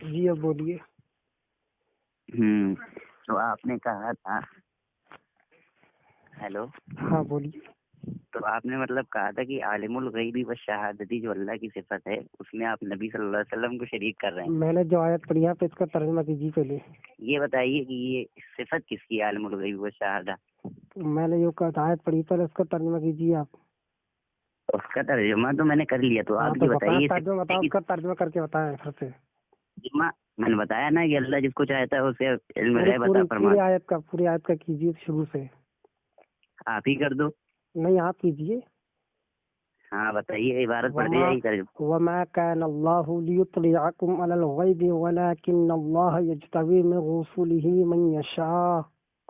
جی اب بولیے. تو آپ نے کہا تھا, ہیلو, ہاں بولیے. تو آپ نے مطلب کہا تھا کہ عالم الغیبی و شہادتی جو اللہ کی صفت ہے اس میں آپ نبی صلی اللہ علیہ وسلم کو شریک کر رہے ہیں. میں نے جو آیت پڑھی ہے اس کا ترجمہ کیجیے پہلے. یہ بتائیے کہ یہ صفت کس کی ہے عالم الغیبی و شہادہ؟ میں نے جو آیت پڑھی پہلے اس کا ترجمہ کیجیے آپ. اس کا ترجمہ تو میں نے کر لیا, تو آپ یہ بتائیے ترجمہ بتاؤ, اس کا ترجمہ کر کے بتائیں پھر سے. میں نے بتایا نا کہ اللہ جس کو چاہتا ہے اسے علم غیب عطا فرماتا ہے. پوری آیت کا کیجیے شروع سے. آپ ہی کر دو. نہیں آپ کیجیے. ہاں بتائیے, عبارت پڑھ دیا ہی. وما كان الله ليطلعكم على الغيب ولكن الله يجتبي من رسله من يشاء.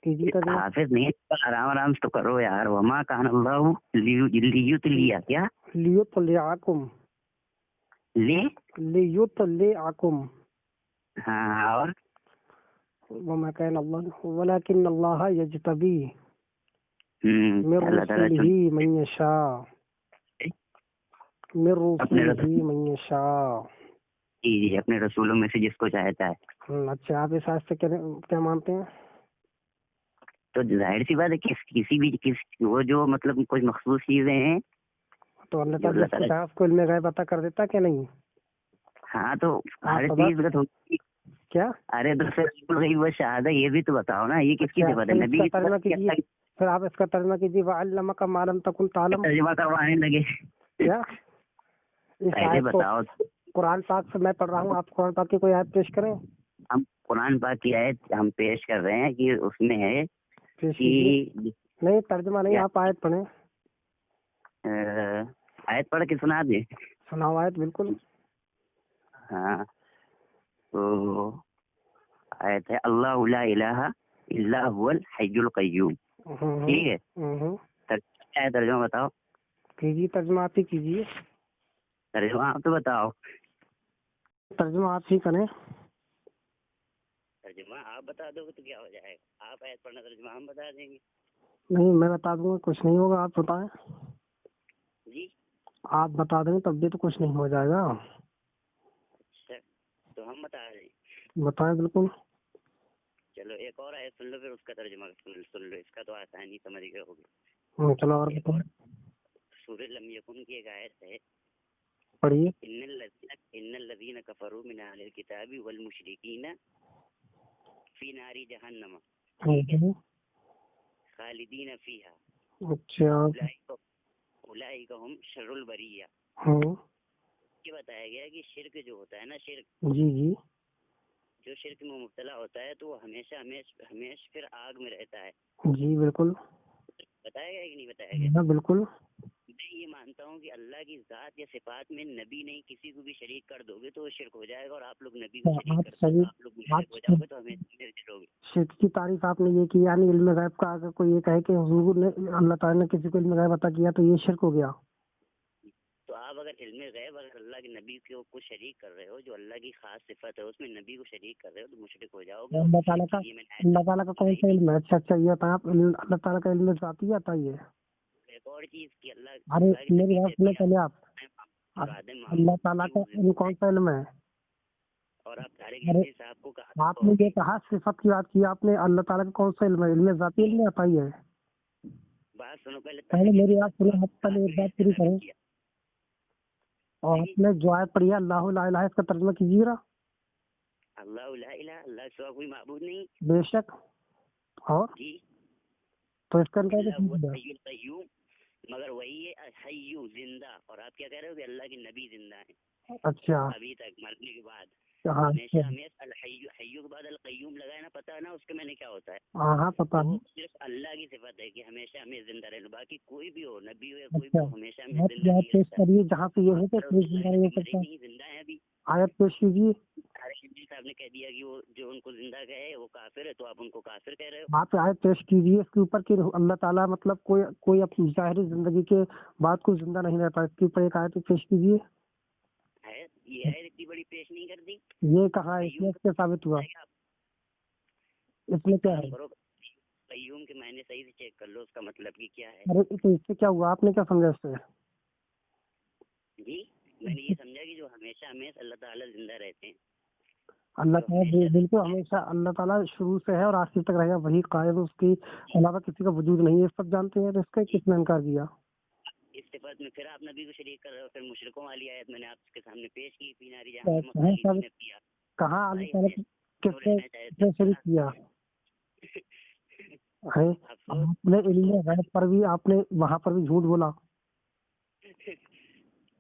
حافظ نہیں, آرام آرام سے تو کرو یار. وما كان الله ليطلع کیا ليطلعكم ليطلعكم. ہاں, اور وما كان الله ولكن الله يجتبي من رسله من يشاء. من رسوله من يشاء. جی اپنے رسولوں میں سے جس کو چاہتا ہے. اچھا, آپ اس آیت سے کیا مانتے ہیں؟ تو ظاہر سی بات ہے کسی بھی وہ جو مطلب کوئی مخصوص چیزیں ہیں تو اللہ تعالیٰ اس کو علم غیب عطا کر دیتا کہ نہیں؟ ہاں, تو ہر چیز کا کیا, ارے تو شہادہ یہ بھی تو بتاؤ نا, یہ کس کی صفت ہے؟ نبی کی صفت کیا؟ پھر آپ اس کا ترجمہ کیجیے. وعلمک ما لم تکن تعلم. ترجمہ کروانے لگے کیا اس آیت کو بتاؤ. قرآن پاک سے میں پڑھ رہا ہوں, آپ قرآن پاک کی کوئی آیت پیش کریں. ہم قرآن پاک کی آیت ہم پیش کر رہے ہیں کہ اس میں ہے نہیں ترجمہ نہیں, آپ آیت پڑھیں. آیت پڑھ کے سنا دیں. سناؤ آیت. بالکل. ہاں, تو آیت ہے اللہ لا الہ الا هو الحی القیوم. ٹھیک ہے, ترجمہ بتاؤ. کیجیے ترجمہ, آپ ہی کیجیے. ترجمہ آپ تو بتاؤ. ترجمہ آپ ہی کریں. ترجمہ آپ بتا دو گے تو کیا ہو جائے گا؟ آپ آیت پڑھنا, ترجمہ ہم بتا دیں گے. نہیں میں بتا دوں گا, کچھ نہیں ہوگا. آپ بتائیں. جی آپ بتا دیں تب بھی تو کچھ نہیں ہو جائے گا. اچھا, تو ہم بتا رہے ہیں. بتائیں. بالکل. چلو ایک اور آیت سن لو, پھر اس کا ترجمہ سن لو. اس کا تو آسانی سمجھ گئے ہوگی. چلو اور بتائیں. سورہ لم یکن کی ایک آیت ہے, پڑھیے. ان الذین کفروا من اہل الکتاب والمشرکین فی نار جہنم خالدین فیہا. اچھا, اولئک ہم شر البریہ. یہ بتایا گیا کہ شرک جو ہوتا ہے نا, شرک, جی جو شرک میں مبتلا ہوتا ہے تو وہ ہمیشہ پھر آگ میں رہتا ہے. جی بالکل. بتایا گیا کہ نہیں بتایا گیا؟ ہاں بالکل. میں یہ مانتا ہوں کہ اللہ کی ذات یا صفات میں نبی نہیں کسی کو بھی شریک کر دو گے تو وہ شرک ہو جائے گا, اور آپ لوگ نبی کو شریک کرتے ہیں, آپ لوگ مشرک ہو جاؤ گے تو ہمیں رہو گے. شرک کی تعریف آپ نے یہ کی, یعنی علم غیب کا اگر کوئی یہ کہے کہ حضور نے اللہ تعالیٰ نے کسی کو علم غیب عطا کیا تو یہ شرک ہو گیا. تو آپ اگر علم غیب اگر اللہ کے نبی کو شریک کر رہے ہو, جو اللہ کی خاص صفت ہے اس میں نبی کو شریک کر رہے ہو, تو مشرک ہو جاؤ گے. اللہ تعالیٰ کا کون سا علم ہے؟ اچھا یہ بتائیں آپ, اللہ تعالیٰ کا علم ذاتی آتا ہے. ایک اور چیز کی ارے میری بات سنیں پہلے آپ. اللہ تعالیٰ کا علم کون سا علم ہے؟ اور آپ نے یہ کہا صفت کی بات کی آپ نے, اللہ تعالیٰ کا کون سا علم ہے؟ علم ذاتی علم آتا ہی ہے. بات سنو پہلے میری بات سنو, پہلے ایک بات پوری کریں. اور آپ نے جو آیت پڑھی ہے اللہ لا الہ, اس کا ترجمہ کیجیے گا. اللہ لا الہ, اللہ کے سوا کوئی معبود نہیں. بے شک. اور جی تو اس کا قیوم, مگر وہی ہے حی زندہ. اور آپ کیا کہہ رہے ہو کہ اللہ کے نبی زندہ ہیں. اچھا, ابھی تک مرنے کے بعد ہمیشہ الحی کے بعد القیوم لگایا نا, پتا ہے نا اس کے میں نے کیا ہوتا ہے؟ ہاں پتا ہے. صرف اللہ کی صفت ہے کہ ہمیشہ ہمیں زندہ رہنا, باقی کوئی بھی ہو, نبی ہو یا کوئی بھی ہو, ہمیشہ ہمیں زندہ نہیں رہتا. جہاں پہ یہ ہے کہ زندہ ہے ابھی. آیت پیش کیجیے. صاحب نے کہہ دیا کہ وہ جو ان کو زندہ کہے وہ کافر ہے, تو آپ ان کو کافر کہہ رہے ہو. آپ آیت پیش کیجیے اس کے اوپر کہ اللہ تعالیٰ مطلب کوئی اپنی ظاہری زندگی کے بعد کوئی زندہ نہیں رہتا. اس کے اوپر ایک آیت پیش کیجیے. یہ ہے اتنی بڑی پیش نہیں کر دی. یہ کہاں ہے, اس میں ثابت ہوا؟ اس میں کیا ہے؟ قیوم کے معنی صحیح سے چیک کر لو, اس کا مطلب کی کیا ہے. ارے تو اس سے کیا ہوا, آپ نے کیا سمجھا اس سے؟ جی میں نے یہ سمجھا کہ جو ہمیشہ اللہ تعالیٰ زندہ رہتے ہیں. اللہ تعالیٰ بالکل ہمیشہ اللہ تعالیٰ شروع سے ہے اور آخر تک رہے گا، وہی قائم، اس کے علاوہ کسی کا وجود نہیں ہے، سب جانتے ہیں، تو اس کا کس نے انکار کیا؟ اس صفت میں پھر آپ نبی کو شریک کر رہے ہو، پھر مشرکوں والی آیت میں نے آپ کے سامنے پیش کی، فی ناری جہنم پیا کہاں اللہ تعالیٰ کس نے شریک کیا ہے؟ آپ نے علم غیب پر بھی آپ نے وہاں پر بھی جھوٹ بولا.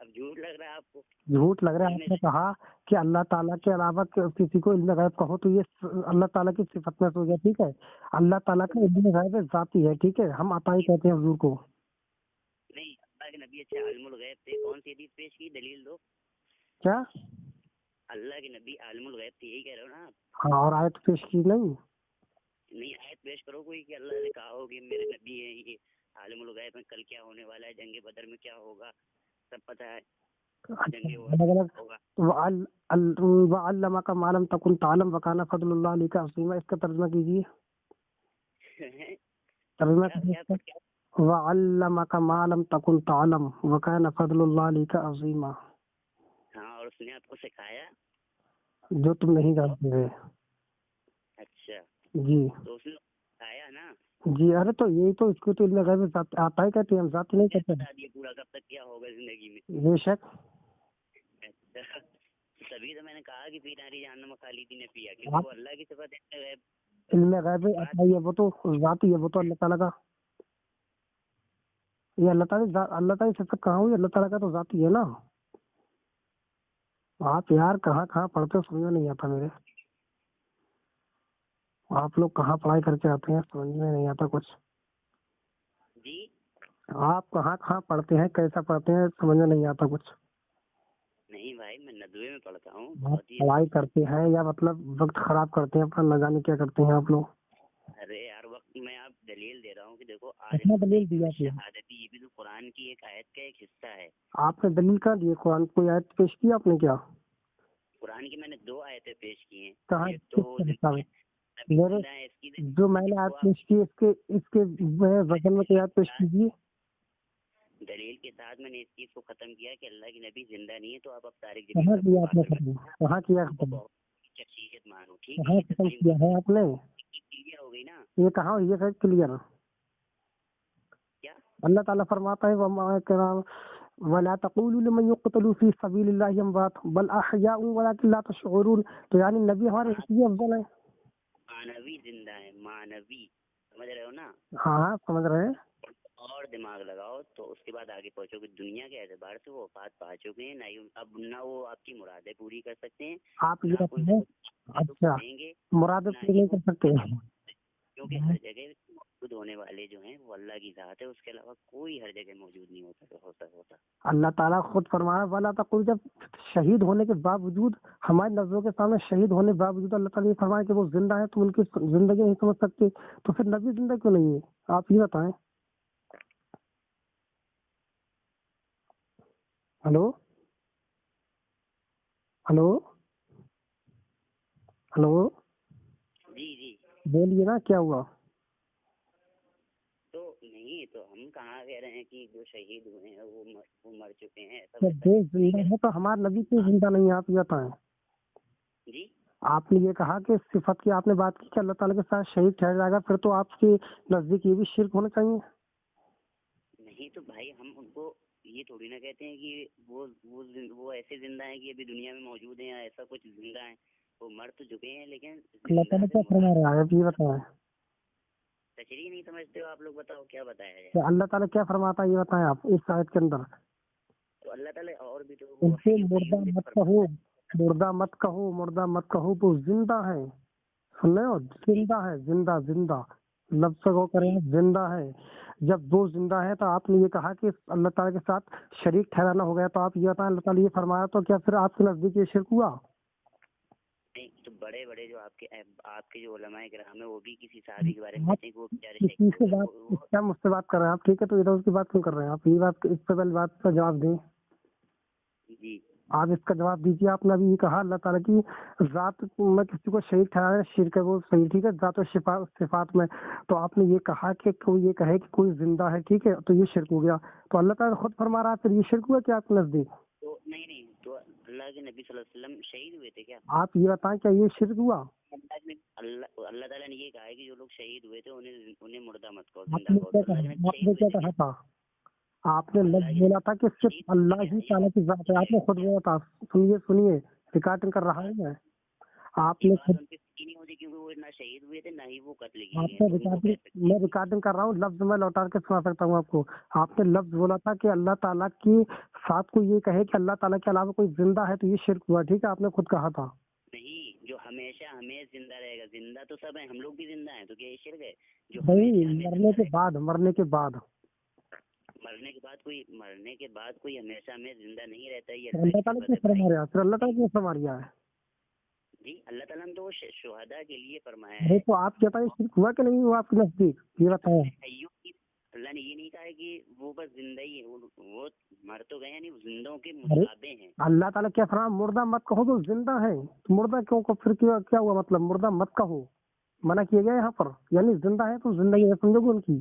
اب جھوٹ لگ رہا ہے آپ کو؟ جھوٹ لگ رہا ہے. آپ نے کہا کہ اللہ تعالیٰ کے علاوہ کسی کو علم غیب کہو تو یہ اللہ تعالیٰ کی صفت میں ہو گیا. ٹھیک ہے، اللہ تعالیٰ کا علم غیب ذاتی ہے. ٹھیک ہے، ہم عطائی کہتے ہیں حضور کو. نہیں، اللہ کے نبی اچھا عالم الغیب تھے، کون سی حدیث پیش کی؟ دلیل دو. کیا اللہ کے نبی عالم الغیب تھے، یہی کہہ رہے ہو نا آپ؟ ہاں، اور آیت پیش کی نہیں. نہیں، آیت پیش کرو کوئی کہ اللہ نے کہا ہو کہ میرے نبی ہیں یہ عالم الغیب میں، کل کیا ہونے والا ہے، جنگ بدر میں کیا ہوگا سب پتہ ہے. وَعَلَّمَكَ مَا لَمْ تَكُنْ تَعْلَمْ وَكَانَ فَضْلُ اللَّهِ عَلَيْكَ عَظِيمًا. اس کا ترجمہ کیجیے. وَعَلَّمَكَ مَا لَمْ تَكُنْ تَعْلَمْ وَكَانَ فَضْلُ اللَّهِ عَلَيْكَ عَظِيمًا. ہاں، اور اس نے آپ کو سکھایا جو تم نہیں جانتے تھے. اچھا جی تو اس نے سکھایا نا جی. ارے تو یہی تو اس کو تو علم غیب آتا ہے کہتے ہیں، ہم ذاتی نہیں کہتے. بتا دیے پورا کب تک کیا ہوگا زندگی میں. بے شک. اچھا، تبھی تو میں نے کہا کہ فی ناری جہنم خالدین نے پیا، کیونکہ وہ اللہ کی صفت ہے. علم غیب آتا ہے، وہ تو ذاتی ہے، وہ تو اللہ تعالیٰ کا. یہ اللہ تعالیٰ کی صفت کہاں ہوئی؟ اللہ تعالیٰ کا تو ذاتی ہے نا. آپ یار کہاں پڑھتے ہو سمجھ میں نہیں آتا میرے. آپ لوگ کہاں پڑھائی کر کے آتے ہیں سمجھ میں نہیں آتا کچھ. جی آپ کہاں پڑھتے ہیں، کیسا پڑھتے ہیں سمجھ میں نہیں آتا کچھ. نہیں بھائی، میں ندوے میں پڑھتا ہوں. پڑھائی کرتے ہیں یا مطلب وقت خراب کرتے ہیں اپنا، نہ جانے کیا کرتے ہیں آپ لوگ. ارے یار، وقت میں آپ دلیل دے رہا ہوں کہ دیکھو دلیل دیا شہادتی، یہ بھی تو قرآن کی ایک آیت کا ایک حصہ ہے. آپ نے دلیل کہاں دی؟ قرآن کوئی آیت پیش کی آپ نے کیا؟ قرآن کی میں نے 2 آیتیں پیش کی ہیں. کہاں اس کی جو میں نے آیت پیش کی اس کے وزن میں کوئی آیت پیش کیجیے. دلیل کے ساتھ میں نے اس چیز کو ختم کیا کہ اللہ کی نبی زندہ نہیں ہے، تو آپ اب طارق کہاں کیا آپ نے ختم؟ کہاں کیا ختم؟ شخصیت مانو. ٹھیک کہاں ہے، ختم کیا ہے آپ نے؟ کلیئر ہو گئی نا. یہ کہاں ہوئی ہے کلیئر؟ کیا اللہ تعالیٰ فرماتا ہے وَلَا تَقُولُوا لِمَن يُقْتَلُ فِي سَبِيلِ اللَّهِ أَمْوَاتٌ بَلْ أَحْيَاءٌ وَلَكِن لَا تَشْعُرُونَ. تو یعنی نبی ہمارے اس لیے افضل ہے، معنوی زندہ ہے، معنوی. سمجھ رہے ہو نا؟ ہاں سمجھ رہے ہیں. اور دماغ لگاؤ تو اس کے بعد آگے پہنچو کہ دنیا کے اعتبار سے وہ وفات پا چکے ہیں، اب نہ وہ آپ کی مرادیں پوری کر سکتے ہیں. آپ یہ اچھا مرادیں پوری نہیں کر سکتے کیونکہ ہر جگہ موجود ہونے والے جو ہیں وہ اللہ کی ذات ہے، اس کے علاوہ کوئی ہر جگہ موجود نہیں ہوتا. اللہ تعالیٰ خود فرمایا وَلَا تَقُولُوا. جب شہید ہونے کے باوجود، ہماری نظروں کے سامنے شہید ہونے کے باوجود اللہ تعالیٰ نے فرمایا کہ وہ زندہ ہے، تو ان کی زندگی نہیں سمجھ سکتے، تو پھر نبی زندہ کیوں نہیں ہے؟ آپ یہ بتائیں. ہلو ہلو ہلو جی بولیے نا، کیا ہوا؟ تو نہیں، تو ہم کہاں کہہ رہے ہیں کہ جو شہید ہوئے ہیں وہ مر چکے ہیں. جو زندہ ہے تو ہمارے نبی کیوں زندہ نہیں ہے؟ آپ یہ بتائیں. جی آپ نے یہ کہا کہ صفت کی آپ نے بات کی کہ اللہ تعالیٰ کے ساتھ شہید ٹھہر جائے گا، پھر تو آپ کے نزدیک یہ بھی شرک ہونا چاہیے. نہیں تو بھائی، ہم ان کو یہ تھوڑی نہ کہتے ہیں کہ وہ ایسے زندہ ہیں کہ ابھی دنیا میں موجود ہیں یا ایسا کچھ زندہ ہیں. وہ مر تو چکے ہیں، لیکن اللہ تعالیٰ کیا فرما رہا ہے آپ یہ بتائیں. تشریح نہیں سمجھتے ہو آپ لوگ، بتاؤ کیا بتایا جائے. کہ اللہ تعالیٰ کیا فرماتا ہے یہ بتائیں آپ اس آیت کے اندر. تو اللہ تعالیٰ اور بھی تو مردہ مت کہو وہ زندہ ہے. سن رہے ہو؟ زندہ ہے، زندہ لفظ کو کریں زندہ ہے. جب وہ زندہ ہے تو آپ نے یہ کہا کہ اللہ تعالیٰ کے ساتھ شریک ٹھہرانا ہو گیا، تو آپ یہ بتائیں اللہ تعالیٰ یہ فرمایا تو کیا پھر آپ کے نزدیک یہ شرک ہوا؟ نہیں تو بڑے جو آپ کے جو علماء کرام ہیں وہ بھی کسی صحابی کے بارے میں کہتے ہیں کہ وہ کیا مجھ سے بات کر رہے ہیں آپ؟ ٹھیک ہے، تو ادھر اس کی بات کیوں کر رہے ہیں آپ؟ یہ بات اس سے پہلے بات کا جواب دیں. جی آپ اس کا جواب دیجیے. آپ نے ابھی یہ کہا اللہ تعالیٰ کی ذات میں کسی کو شریک ٹھہرانا شرک ہے، وہ صحیح ٹھیک ہے ذات و صفات میں. تو آپ نے یہ کہا کہ کوئی یہ کہے کہ کوئی زندہ ہے، ٹھیک ہے، تو یہ شرک ہو گیا. تو اللہ تعالیٰ خود فرما رہا ہے، پھر یہ شرک ہوا کیا آپ کے نزدیک؟ تو نہیں تو اللہ کے نبی صلی اللہ علیہ وسلم شہید ہوئے تھے کیا؟ آپ یہ بتائیں کیا یہ شرک ہوا؟ اللہ تعالیٰ نے یہ کہا ہے کہ جو لوگ شہید ہوئے تھے انہیں مردہ مت کہو، آپ زندہ نے کہو۔ کیا تو اللہ کہا؟ کے نبی آپ شہید نے ہوئے کیا تھے کہا تھا؟ آپ نے لفظ بولا تھا کہ صرف اللہ ہی تعالیٰ کی ذات ہے، آپ نے خود بولا تھا۔ سنیے ریکارڈنگ کر رہا ہوں میں، آپ نے خود، ان کی فکی نہیں ہوتی کیونکہ وہ نہ شہید ہوئے تھے نہ ہی وہ قتل آپ کیے نے گئے۔ میں ریکارڈنگ کر رہا ہوں، لفظ میں لوٹا کے سنا سکتا ہوں آپ کو۔ آپ نے لفظ بولا تھا کہ اللہ تعالیٰ کی ساتھ کو یہ کہے کہ اللہ تعالیٰ کے علاوہ کوئی زندہ ہے تو یہ شرک ہوا، ٹھیک ہے؟ آپ نے خود کہا تھا۔ نہیں، جو ہمیشہ ہمیں زندہ رہے گا، زندہ تو سب ہیں، ہم لوگ بھی زندہ ہیں، تو کیا یہ شرک ہے؟ جو بھائی ہمیشہ مرنے کے بعد مرنے کے بعد کوئی ہمیشہ ہمیں زندہ نہیں رہتا، یہ اللہ تعالیٰ کیوں فرما رہا ہے؟ پھر اللہ تعالیٰ کیوں فرما رہا ہے؟ جی اللہ تعالیٰ نے تو وہ شہداء کے لیے فرمایا ارے ہے۔ تو آپ کیا بتائیں شرک ہوا کہ نہیں ہوا آپ کے نزدیک؟ یہ بتائیں۔ اللہ نے یہ نہیں کہا ہے کہ وہ بس زندہ ہی ہے، وہ مر تو گئے نہیں، وہ زندوں کے مشابہ ہیں۔ اللہ تعالیٰ کیا فرما، مردہ مت کہو تو زندہ ہے، تو مردہ کیوں کو پھر کیا ہوا؟ مطلب مردہ مت کہو، منع کیا گیا یہاں پر، یعنی زندہ ہے تو زندگی ہے، سمجھو گے ان کی۔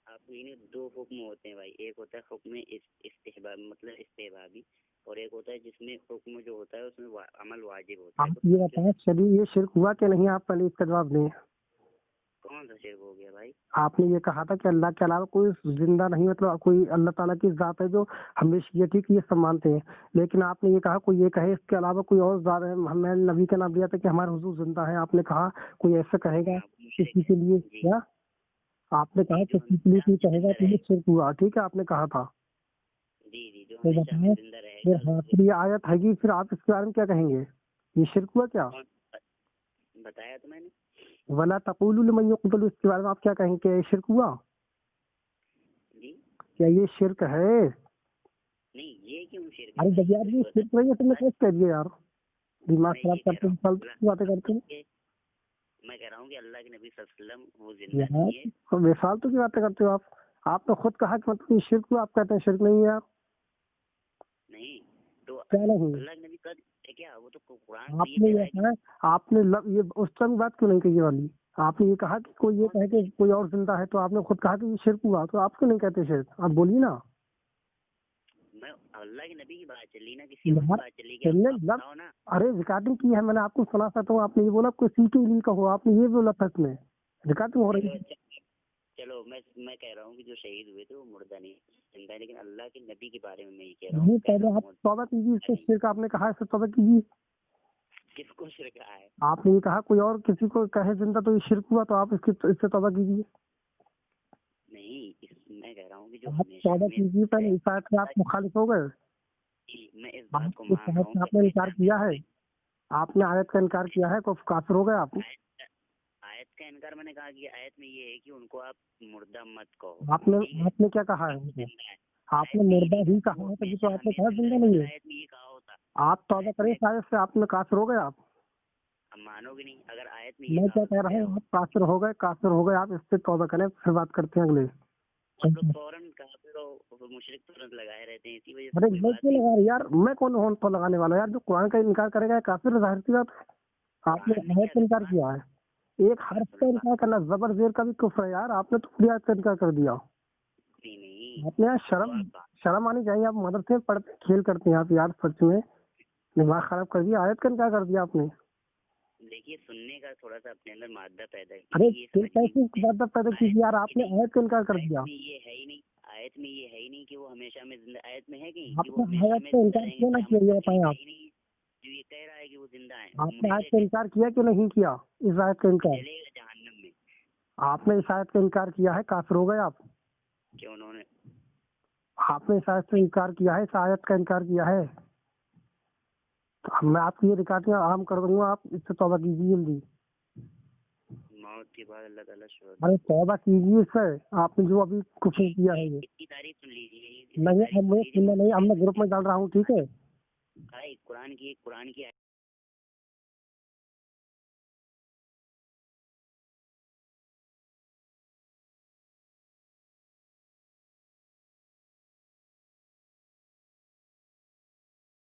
آپ انہیں دو حکم ہوتے ہیں بھائی، ایک ہوتا ہے حکم استحباب مطلب استحبابی، اور ایک ہوتا ہے جس میں حکم جو ہوتا ہے اس میں عمل واجب ہوتا ہے۔ آپ یہ بتائیں چلیے یہ شرک ہوا کہ نہیں؟ آپ پہلے اس کا جواب دیں۔ کون سا شرک ہو گیا بھائی؟ آپ نے یہ کہا تھا کہ اللہ کے علاوہ کوئی زندہ نہیں، مطلب کوئی اللہ تعالیٰ کی ذات ہے جو ہمیشہ یہ ٹھیک یہ سب مانتے ہیں، لیکن آپ نے یہ کہا کوئی یہ کہے اس کے علاوہ کوئی اور ذات ہے، ہمیں نبی کا نام دیا تھا کہ ہمارے حضور زندہ ہے، آپ نے کہا کوئی ایسا کہے گا کسی کے لیے کیا؟ آپ نے کہا کسی کے لیے کوئی کہے گا تو یہ شرک ہوا، ٹھیک ہے؟ آپ نے کہا تھا۔ تو بتائیں پھر پھر یہ آیت ہے گی، پھر آپ اس کے بارے میں کیا کہیں گے؟ یہ شرک ہوا کیا؟ بتایا تو میں نے۔ ولا تقولوا لمن يقتل، اس کے بارے میں آپ کیا کہیں گے؟ یہ شرک ہوا؟ جی کیا یہ شرک ہے؟ نہیں، یہ کیوں شرک ہے؟ ارے جب یار یہ شرک نہیں ہے تو میں کیسے کہہ دیا یار؟ دماغ خراب کرتے ہیں، فالتو کی باتیں کرتے ہیں۔ میں کہہ رہا ہوں کہ اللہ کے نبی صلی اللہ علیہ وسلم وہ زندہ نہیں ہے۔ بے فالتو کی باتیں کرتے ہو آپ نے خود کہا کہ مطلب یہ شرک ہوا، آپ کہتے ہیں شرک نہیں ہے یار۔ نہیں تو کیا نہیں؟ اللہ کے نبی کا کیا وہ تو قرآن آپ نے یہ کہا، آپ نے یہ اس ٹائم بات کیوں نہیں کہی والی؟ آپ نے یہ کہا کہ کوئی یہ کہے کہ کوئی اور زندہ ہے، تو آپ نے خود کہا کہ یہ شرک ہوا، تو آپ کیوں نہیں کہتے شرک؟ آپ بولیے نا۔ میں اللہ کے نبی کی بات چلی نا، کسی اور کی بات چلی گیا نا۔ ارے ریکارڈنگ کی ہے میں نے، آپ کو سنا سکتا ہوں۔ آپ نے یہ بولا کسی کے لیے کہو، آپ نے یہ بولا تھا، اس میں ریکارڈنگ ہو رہی ہے۔ چلو میں کہہ رہا ہوں کہ جو شہید ہوئے تھے وہ مردہ نہیں زندہ ہے، لیکن اللہ کے نبی کے بارے میں یہ کہہ رہا ہوں۔ نہیں پہلے آپ توبہ کیجیے، اس سے شرک آپ نے کہا، اس سے توبہ کیجیے۔ کس کو شرک ہے؟ آپ نے یہ کہا کوئی اور کسی کو کہے زندہ تو یہ شرک ہوا، تو آپ اس سے توبہ کیجیے۔ نہیں، میں کہہ رہا ہوں کہ جو آپ توبہ کیجیے، پہلے اس آیت سے آپ مخالف ہو گئے۔ میں اس بات کو اس آیت سے آپ نے انکار کیا ہے، آپ نے آیت کا انکار کیا ہے، تو کافر ہو گئے آپ۔ آیت کا انکار میں نے کہا کہ آیت میں یہ ہے کہ ان کو آپ مردہ مت کہو۔ آپ نے کیا کہا ہے؟ آپ نے مردہ ہی کہا ہے، تبھی تو آپ نے کہا زندہ نہیں ہے۔ آیت میں یہ کہا ہوتا آپ توبہ کریں اس آیت سے، آپ نے کافر ہو گئے آپ۔ اب مانو گے نہیں اگر آیت میں میں کیا کہہ رہا ہوں، آپ کافر ہو گئے، آپ اس سے توبہ کریں، پھر بات کرتے ہیں اگلے۔ فوراً کافر اور مشرک ترنت لگائے رہتے ہیں، اسی وجہ ارے میں کیوں لگا رہا یار، میں کون ہوں تو لگانے والا یار؟ جو قرآن کا انکار کرے گا کافر، ظاہر سی بات ہے۔ آپ نے آیت کا انکار کیا ہے، ایک حرف کا انکار کرنا، زبر زیر کا بھی کفر ہے یار۔ آپ نے تو پوری آیت کا انکار کر دیا۔ آپ نے یار شرم آنی چاہیے، آپ مدرسے میں پڑھتے کھیل کرتے ہیں آپ یار، سچ میں دماغ خراب کر دیا، آیت کا انکار کر دیا آپ نے۔ دیکھیے سننے کا تھوڑا سا اپنے اندر مادہ پیدا ارے پھر کیسے مادہ پیدا کیجیے یار؟ آپ نے آیت کا انکار کر دیا۔ یہ ہے ہی نہیں، آیت میں یہ ہے ہی نہیں کہ وہ ہمیشہ میں زندہ، آیت میں ہے کہ آپ نے آیت کا انکار کیوں نہ کیا، یہ بتائیں آپ۔ جو یہ کہہ رہا ہے کہ وہ زندہ ہے، آپ نے آیت کا انکار کیا کہ نہیں کیا؟ اس آیت کا انکار چلے گا جہنم میں۔ آپ نے اس آیت کا انکار کیا ہے، کافر ہو گئے آپ۔ کہ انہوں نے آپ نے اس آیت سے انکار کیا ہے، اس آیت کا انکار کیا ہے، تو میں آپ کی یہ ریکارڈنگ عام کر دوں گا، آپ اس سے توبہ کیجیے جلدی۔ موت کے بعد اللہ تعالیٰ ارے توبہ کیجیے اس سے، آپ نے جو ابھی کفر کیا ہے۔ اس کی تعریف سن لیجیے، نہیں اب میں گروپ میں ڈال رہا ہوں، ٹھیک ہے؟ قرآن کی